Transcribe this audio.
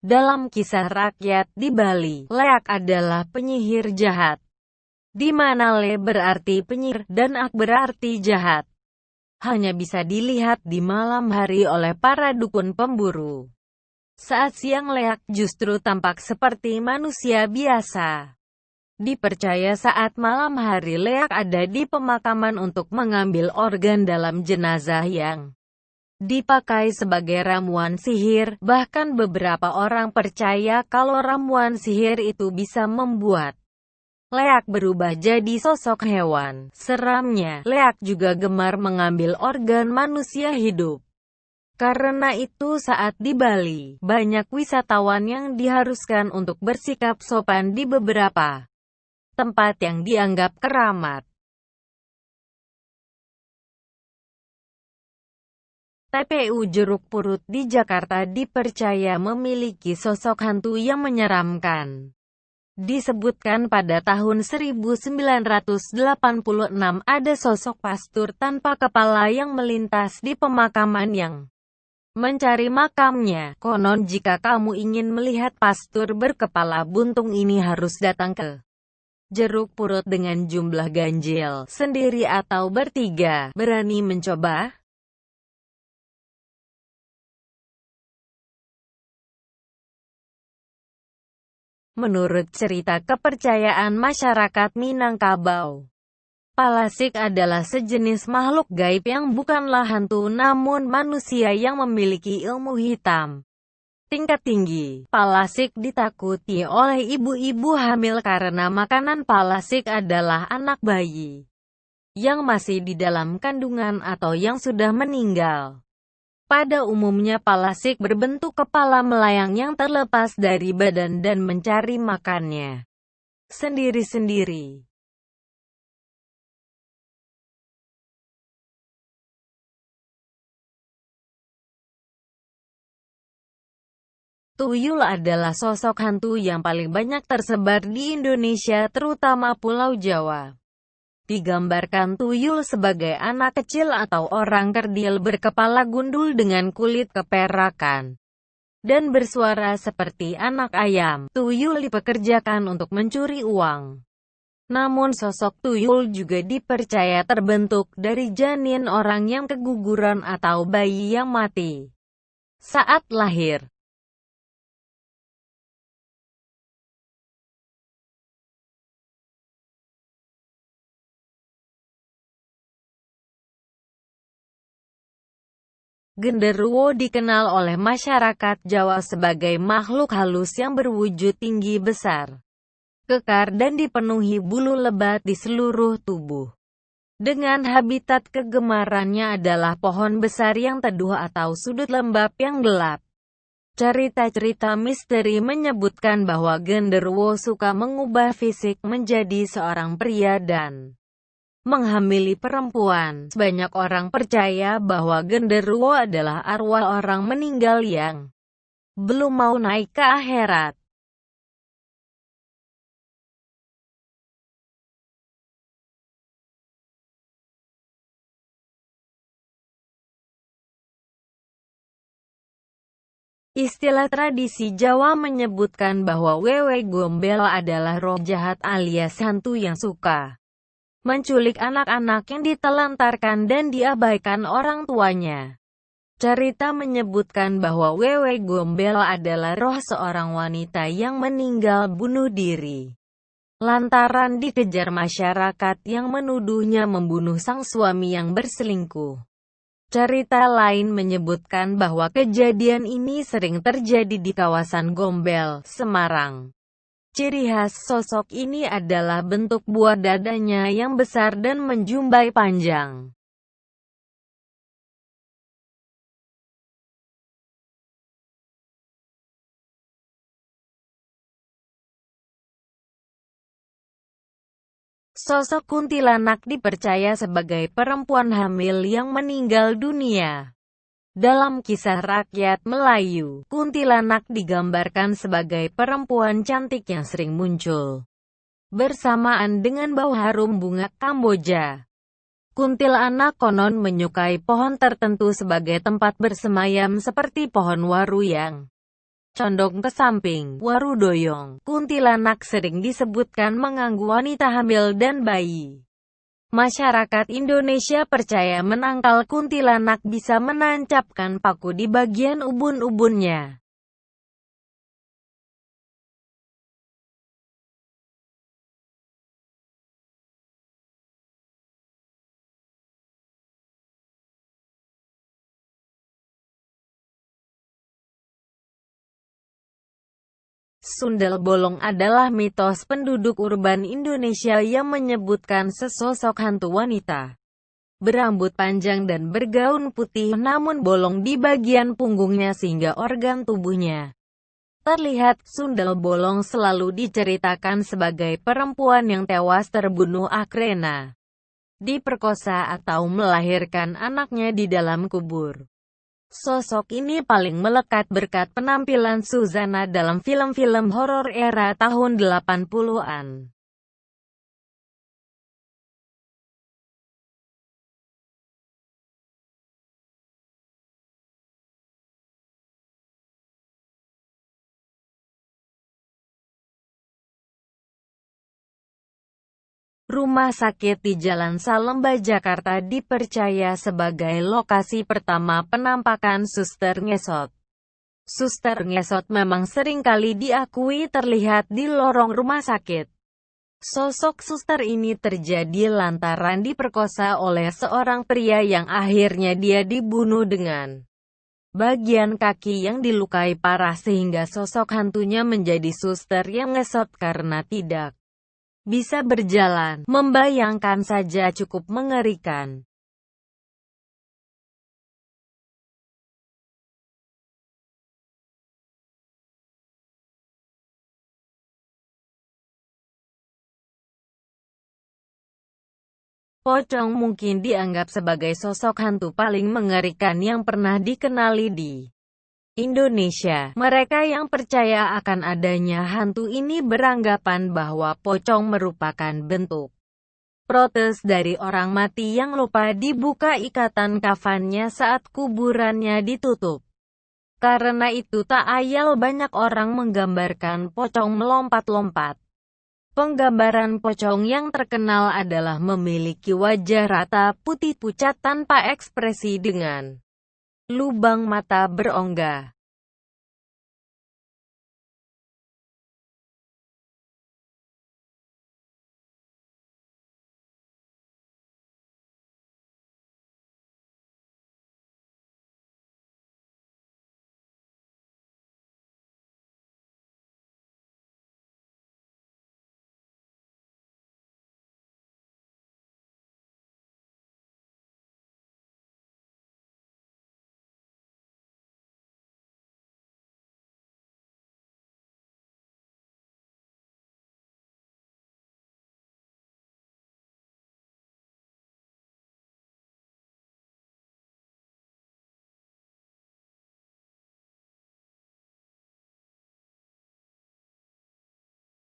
Dalam kisah rakyat di Bali, Leak adalah penyihir jahat, di mana Le berarti penyihir dan Ak berarti jahat. Hanya bisa dilihat di malam hari oleh para dukun pemburu. Saat siang Leak justru tampak seperti manusia biasa. Dipercaya saat malam hari Leak ada di pemakaman untuk mengambil organ dalam jenazah yang dipakai sebagai ramuan sihir. Bahkan beberapa orang percaya kalau ramuan sihir itu bisa membuat Leak berubah jadi sosok hewan. Seramnya, Leak juga gemar mengambil organ manusia hidup. Karena itu saat di Bali, banyak wisatawan yang diharuskan untuk bersikap sopan di beberapa tempat yang dianggap keramat. TPU Jeruk Purut di Jakarta dipercaya memiliki sosok hantu yang menyeramkan. Disebutkan pada tahun 1986 ada sosok pastur tanpa kepala yang melintas di pemakaman yang mencari makamnya. Konon jika kamu ingin melihat pastur berkepala buntung ini harus datang ke Jeruk Purut dengan jumlah ganjil, sendiri atau bertiga. Berani mencoba? Menurut cerita kepercayaan masyarakat Minangkabau, Palasik adalah sejenis makhluk gaib yang bukanlah hantu namun manusia yang memiliki ilmu hitam tingkat tinggi. Palasik ditakuti oleh ibu-ibu hamil karena makanan Palasik adalah anak bayi yang masih di dalam kandungan atau yang sudah meninggal. Pada umumnya Palasik berbentuk kepala melayang yang terlepas dari badan dan mencari makannya sendiri-sendiri. Tuyul adalah sosok hantu yang paling banyak tersebar di Indonesia, terutama Pulau Jawa. Digambarkan tuyul sebagai anak kecil atau orang kerdil berkepala gundul dengan kulit keperakan dan bersuara seperti anak ayam. Tuyul dipekerjakan untuk mencuri uang. Namun sosok tuyul juga dipercaya terbentuk dari janin orang yang keguguran atau bayi yang mati saat lahir. Genderuwo dikenal oleh masyarakat Jawa sebagai makhluk halus yang berwujud tinggi besar, kekar dan dipenuhi bulu lebat di seluruh tubuh. Dengan habitat kegemarannya adalah pohon besar yang teduh atau sudut lembab yang gelap. Cerita-cerita misteri menyebutkan bahwa genderuwo suka mengubah fisik menjadi seorang pria dan menghamili perempuan. Banyak orang percaya bahwa genderuwo adalah arwah orang meninggal yang belum mau naik ke akhirat. Istilah tradisi Jawa menyebutkan bahwa Wewe Gombel adalah roh jahat alias hantu yang suka menculik anak-anak yang ditelantarkan dan diabaikan orang tuanya. Cerita menyebutkan bahwa Wewe Gombel adalah roh seorang wanita yang meninggal bunuh diri lantaran dikejar masyarakat yang menuduhnya membunuh sang suami yang berselingkuh. Cerita lain menyebutkan bahwa kejadian ini sering terjadi di kawasan Gombel, Semarang. Ciri khas sosok ini adalah bentuk buah dadanya yang besar dan menjumbai panjang. Sosok kuntilanak dipercaya sebagai perempuan hamil yang meninggal dunia. Dalam kisah rakyat Melayu, kuntilanak digambarkan sebagai perempuan cantik yang sering muncul bersamaan dengan bau harum bunga Kamboja. Kuntilanak konon menyukai pohon tertentu sebagai tempat bersemayam seperti pohon waru yang Condong ke samping, Warudoyong, kuntilanak sering disebutkan mengganggu wanita hamil dan bayi. Masyarakat Indonesia percaya menangkal kuntilanak bisa menancapkan paku di bagian ubun-ubunnya. Sundel bolong adalah mitos penduduk urban Indonesia yang menyebutkan sesosok hantu wanita berambut panjang dan bergaun putih namun bolong di bagian punggungnya sehingga organ tubuhnya terlihat. Sundel bolong selalu diceritakan sebagai perempuan yang tewas terbunuh akrena, diperkosa atau melahirkan anaknya di dalam kubur. Sosok ini paling melekat berkat penampilan Suzana dalam film-film horor era tahun 80-an. Rumah sakit di Jalan Salemba, Jakarta dipercaya sebagai lokasi pertama penampakan suster ngesot. Suster ngesot memang seringkali diakui terlihat di lorong rumah sakit. Sosok suster ini terjadi lantaran diperkosa oleh seorang pria yang akhirnya dia dibunuh dengan bagian kaki yang dilukai parah sehingga sosok hantunya menjadi suster yang ngesot karena tidak bisa berjalan. Membayangkan saja cukup mengerikan. Pocong mungkin dianggap sebagai sosok hantu paling mengerikan yang pernah dikenali di Indonesia. Mereka yang percaya akan adanya hantu ini beranggapan bahwa pocong merupakan bentuk protes dari orang mati yang lupa dibuka ikatan kafannya saat kuburannya ditutup. Karena itu tak ayal banyak orang menggambarkan pocong melompat-lompat. Penggambaran pocong yang terkenal adalah memiliki wajah rata putih pucat tanpa ekspresi dengan lubang mata berongga.